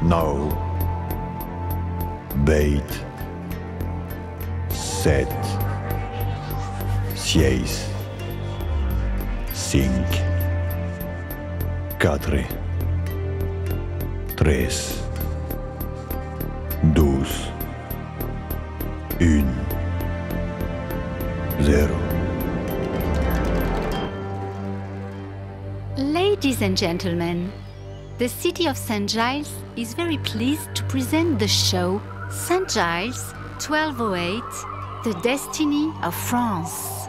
9, 8, 7, 6, 5, 4, 3, 12, 1, 0. Ladies and gentlemen, the city of St. Giles is very pleased to present the show St. Giles 1208, The Destiny of France.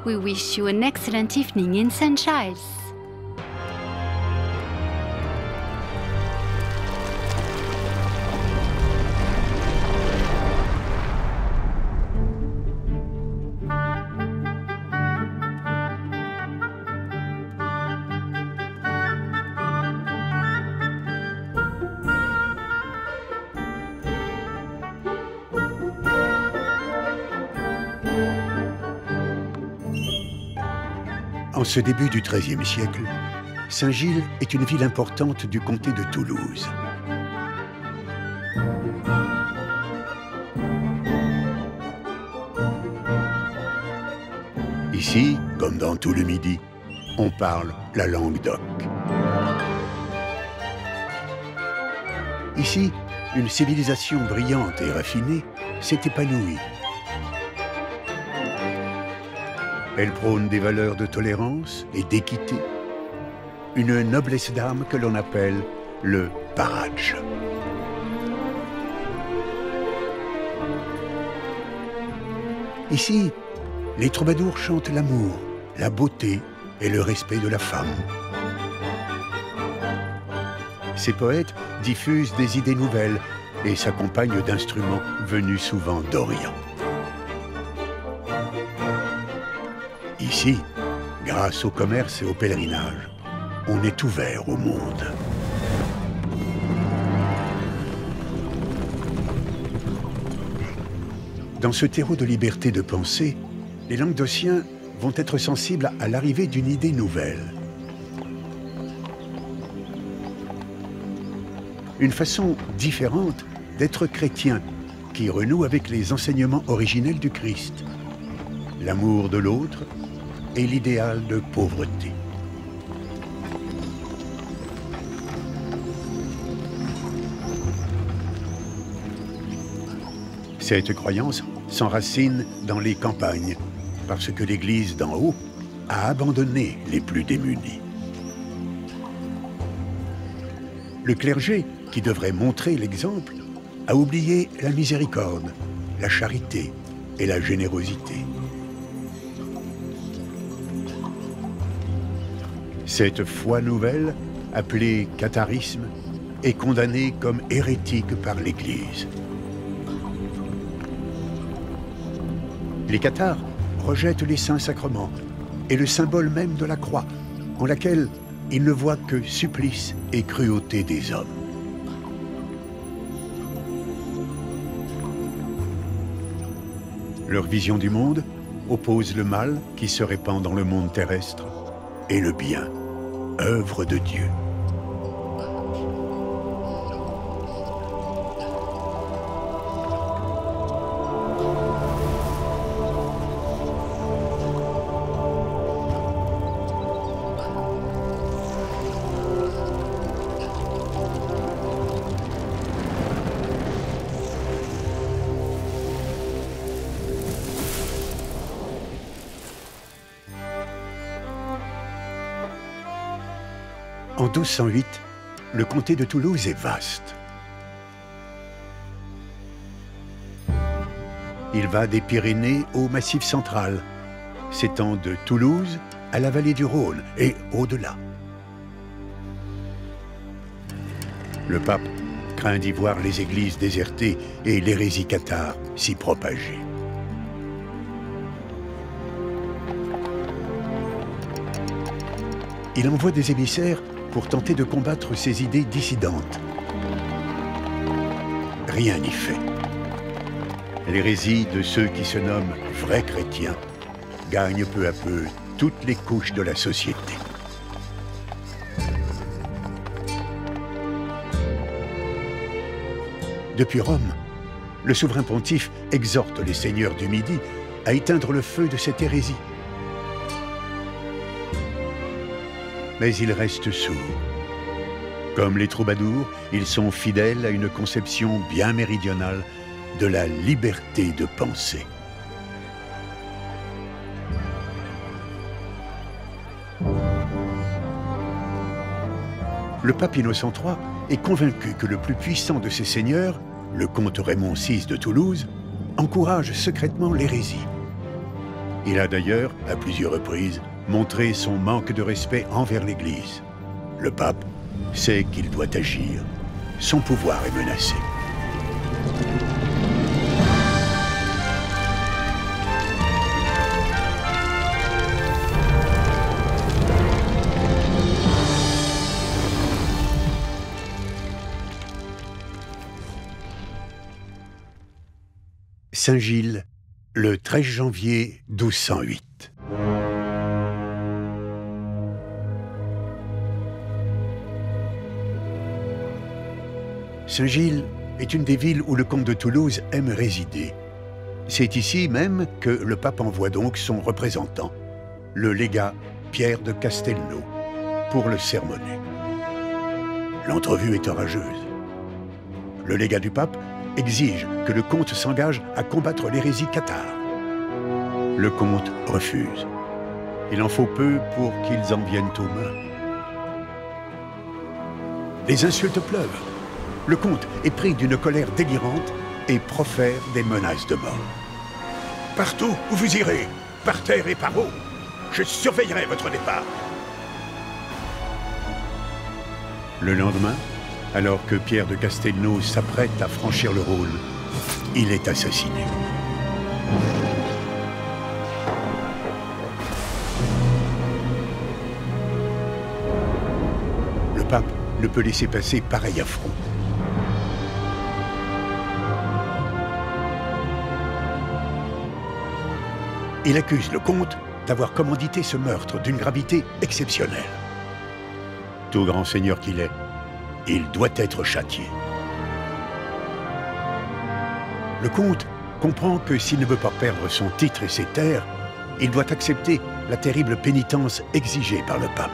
We wish you an excellent evening in St. Giles. En ce début du XIIIe siècle, Saint-Gilles est une ville importante du comté de Toulouse. Ici, comme dans tout le Midi, on parle la langue d'oc. Ici, une civilisation brillante et raffinée s'est épanouie. Elle prône des valeurs de tolérance et d'équité, une noblesse d'âme que l'on appelle le paradj. Ici, les troubadours chantent l'amour, la beauté et le respect de la femme. Ces poètes diffusent des idées nouvelles et s'accompagnent d'instruments venus souvent d'Orient. Ici, grâce au commerce et au pèlerinage, on est ouvert au monde. Dans ce terreau de liberté de pensée, les Languedociens vont être sensibles à l'arrivée d'une idée nouvelle. Une façon différente d'être chrétien qui renoue avec les enseignements originels du Christ. L'amour de l'autre et l'idéal de pauvreté. Cette croyance s'enracine dans les campagnes, parce que l'Église d'en haut a abandonné les plus démunis. Le clergé, qui devrait montrer l'exemple, a oublié la miséricorde, la charité et la générosité. Cette foi nouvelle, appelée catharisme, est condamnée comme hérétique par l'Église. Les cathares rejettent les saints sacrements et le symbole même de la croix, en laquelle ils ne voient que supplice et cruauté des hommes. Leur vision du monde oppose le mal qui se répand dans le monde terrestre et le bien, œuvre de Dieu. En 1208, le comté de Toulouse est vaste. Il va des Pyrénées au Massif central, s'étend de Toulouse à la vallée du Rhône et au-delà. Le pape craint d'y voir les églises désertées et l'hérésie cathare s'y propager. Il envoie des émissaires pour tenter de combattre ces idées dissidentes. Rien n'y fait. L'hérésie de ceux qui se nomment vrais chrétiens gagne peu à peu toutes les couches de la société. Depuis Rome, le souverain pontife exhorte les seigneurs du Midi à éteindre le feu de cette hérésie. Mais ils restent sourds. Comme les troubadours, ils sont fidèles à une conception bien méridionale de la liberté de penser. Le pape Innocent III est convaincu que le plus puissant de ses seigneurs, le comte Raymond VI de Toulouse, encourage secrètement l'hérésie. Il a d'ailleurs, à plusieurs reprises, montré son manque de respect envers l'Église. Le pape sait qu'il doit agir. Son pouvoir est menacé. Saint-Gilles, le 13 janvier 1208. Saint-Gilles est une des villes où le comte de Toulouse aime résider. C'est ici même que le pape envoie donc son représentant, le légat Pierre de Castelnau, pour le sermonner. L'entrevue est orageuse. Le légat du pape exige que le comte s'engage à combattre l'hérésie cathare. Le comte refuse. Il en faut peu pour qu'ils en viennent aux mains. Les insultes pleuvent. Le comte est pris d'une colère délirante et profère des menaces de mort. Partout où vous irez, par terre et par eau, je surveillerai votre départ. Le lendemain, alors que Pierre de Castelnau s'apprête à franchir le Rhône, il est assassiné. Le pape ne peut laisser passer pareil affront. Il accuse le comte d'avoir commandité ce meurtre d'une gravité exceptionnelle. Tout grand seigneur qu'il est, il doit être châtié. Le comte comprend que s'il ne veut pas perdre son titre et ses terres, il doit accepter la terrible pénitence exigée par le pape.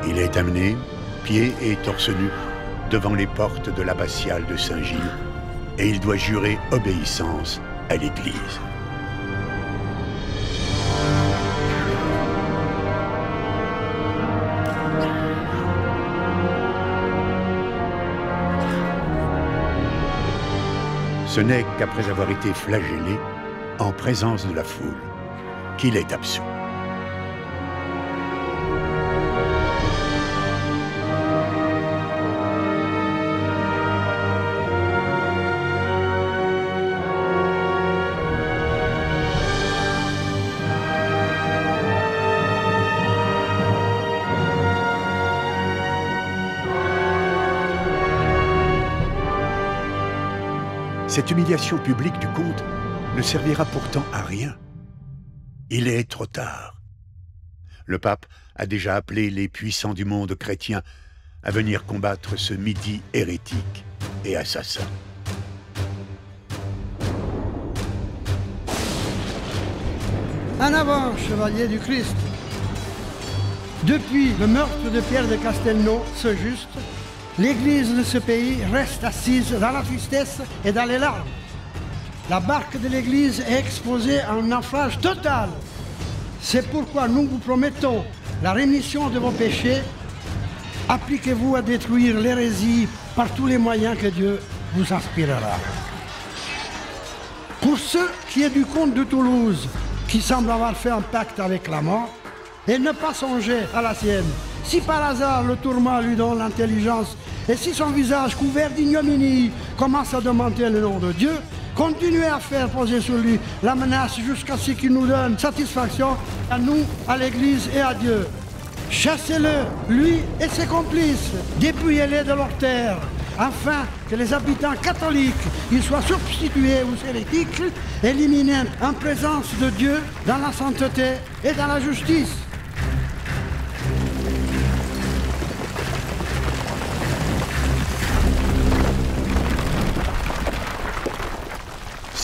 Il est amené, pieds et torse nus, devant les portes de l'abbatiale de Saint-Gilles, et il doit jurer obéissance à l'Église. Ce n'est qu'après avoir été flagellé, en présence de la foule, qu'il est absous. Cette humiliation publique du comte ne servira pourtant à rien. Il est trop tard. Le pape a déjà appelé les puissants du monde chrétien à venir combattre ce Midi hérétique et assassin. En avant, chevalier du Christ. Depuis le meurtre de Pierre de Castelnau, ce juste, l'Église de ce pays reste assise dans la tristesse et dans les larmes. La barque de l'Église est exposée à un naufrage total. C'est pourquoi nous vous promettons la rémission de vos péchés. Appliquez-vous à détruire l'hérésie par tous les moyens que Dieu vous inspirera. Pour ce qui est du comte de Toulouse, qui semble avoir fait un pacte avec la mort, et ne pas songer à la sienne, si par hasard le tourment lui donne l'intelligence, et si son visage couvert d'ignominie commence à demander le nom de Dieu, continuez à faire poser sur lui la menace jusqu'à ce qu'il nous donne satisfaction, à nous, à l'Église et à Dieu. Chassez-le, lui et ses complices, dépouillez-les de leurs terres, afin que les habitants catholiques y soient substitués aux hérétiques, éliminés en présence de Dieu dans la sainteté et dans la justice.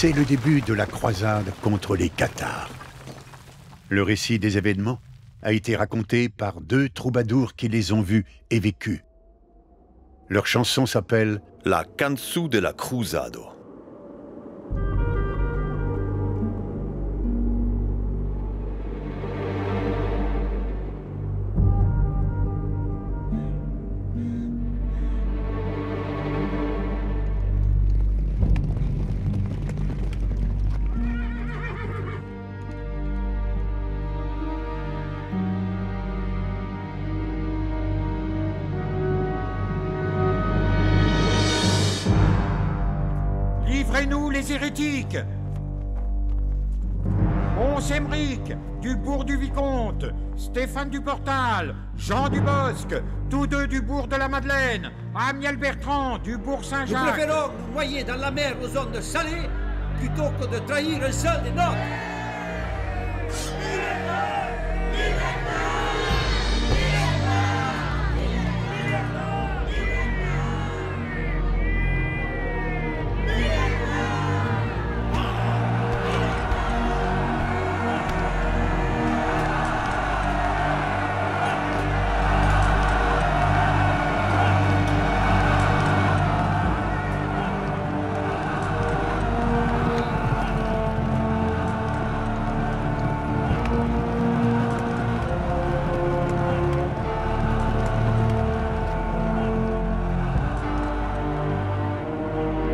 C'est le début de la croisade contre les Cathares. Le récit des événements a été raconté par 2 troubadours qui les ont vus et vécus. Leur chanson s'appelle « La Canzone della Cruzado ». Livrez-nous les hérétiques! Mons Émeric, du bourg du Vicomte, Stéphane du Portal, Jean du Bosc, tous 2 du bourg de la Madeleine, Amiel Bertrand, du bourg Nous Saint-Jacques. préférons nous noyer dans la mer aux ondes salées plutôt que de trahir un seul des nôtres.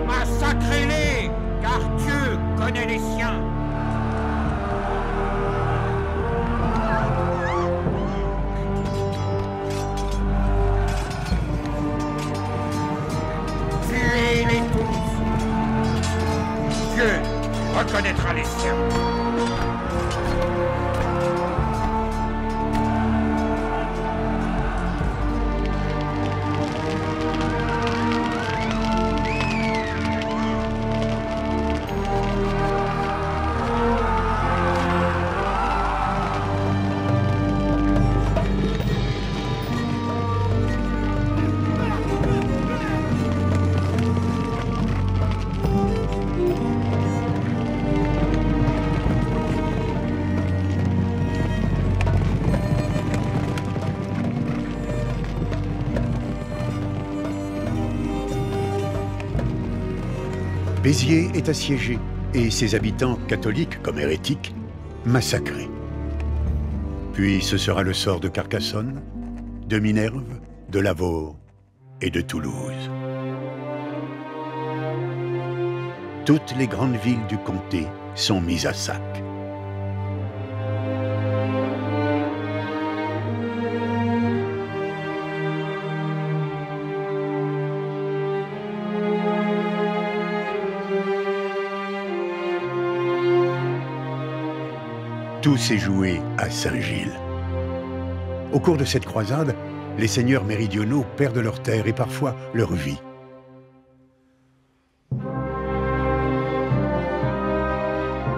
Massacrez-les, car Dieu connaît les siens. Tuez-les tous. Dieu reconnaîtra les siens. Béziers est assiégé et ses habitants, catholiques comme hérétiques, massacrés. Puis ce sera le sort de Carcassonne, de Minerve, de Lavaur et de Toulouse. Toutes les grandes villes du comté sont mises à sac. Tout s'est joué à Saint-Gilles. Au cours de cette croisade, les seigneurs méridionaux perdent leurs terres et parfois leur vie.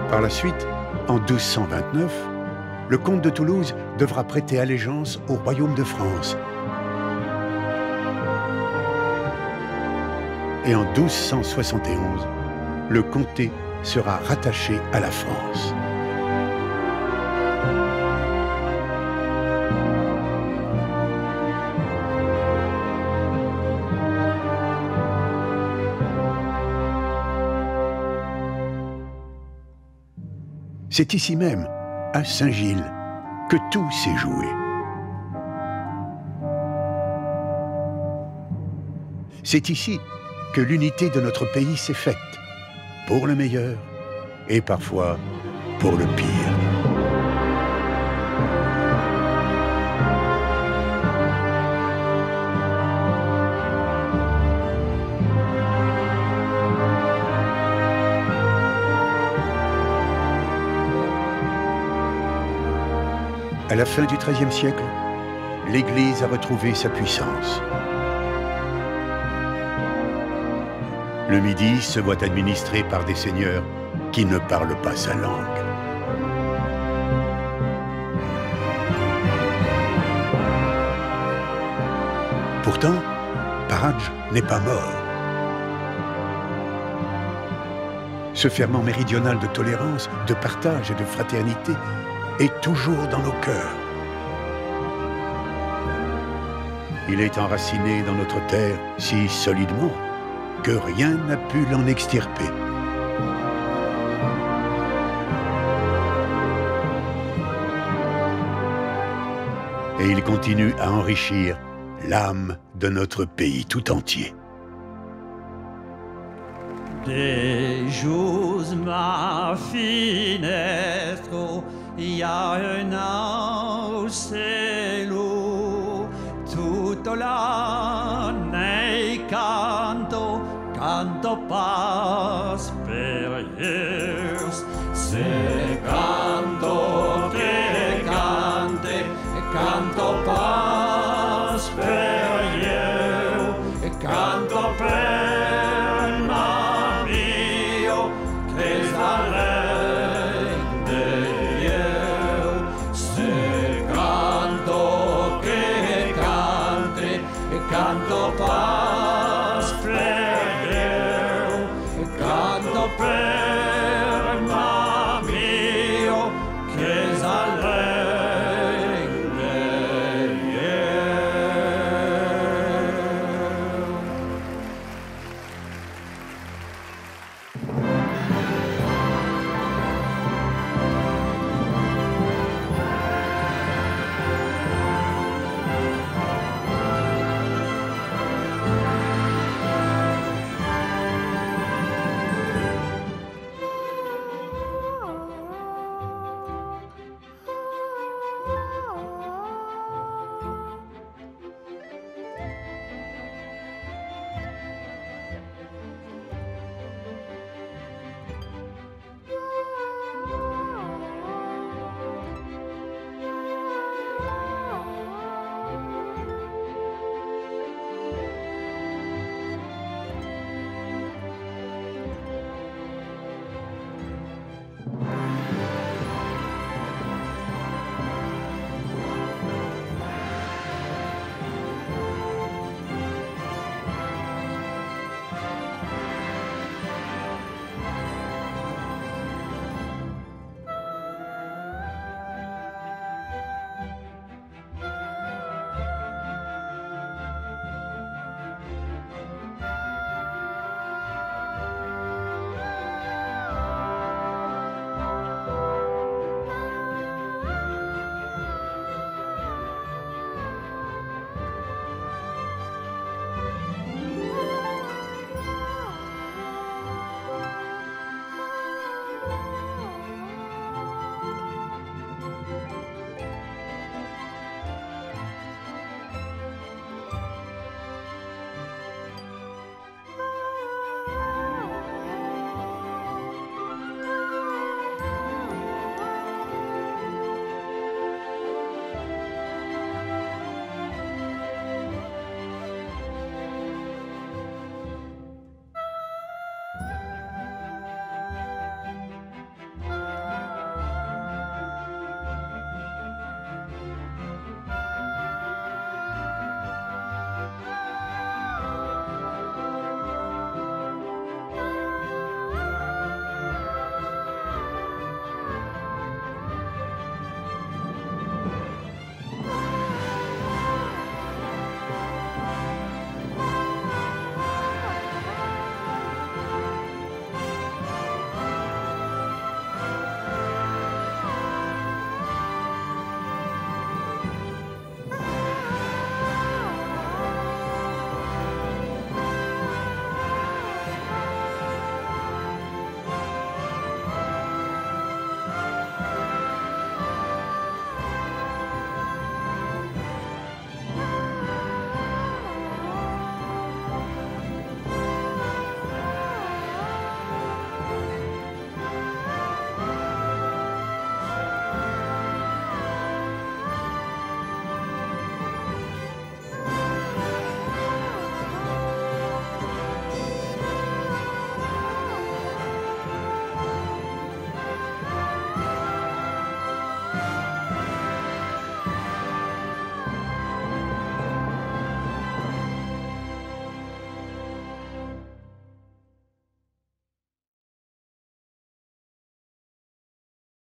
Par la suite, en 1229, le comte de Toulouse devra prêter allégeance au royaume de France. Et en 1271, le comté sera rattaché à la France. C'est ici même, à Saint-Gilles, que tout s'est joué. C'est ici que l'unité de notre pays s'est faite, pour le meilleur et parfois pour le pire. À la fin du XIIIe siècle, l'Église a retrouvé sa puissance. Le Midi se voit administré par des seigneurs qui ne parlent pas sa langue. Pourtant, Paradj n'est pas mort. Ce ferment méridional de tolérance, de partage et de fraternité est toujours dans nos cœurs. Il est enraciné dans notre terre si solidement que rien n'a pu l'en extirper. Et il continue à enrichir l'âme de notre pays tout entier. J'ouvre ma fenêtre, il y a un cielo, toute l'année canto pas périlleuse. C'est canto que cante, canto pas périlleuse, canto per ma mio, che s'allegre io. C'est canto que cante, canto pas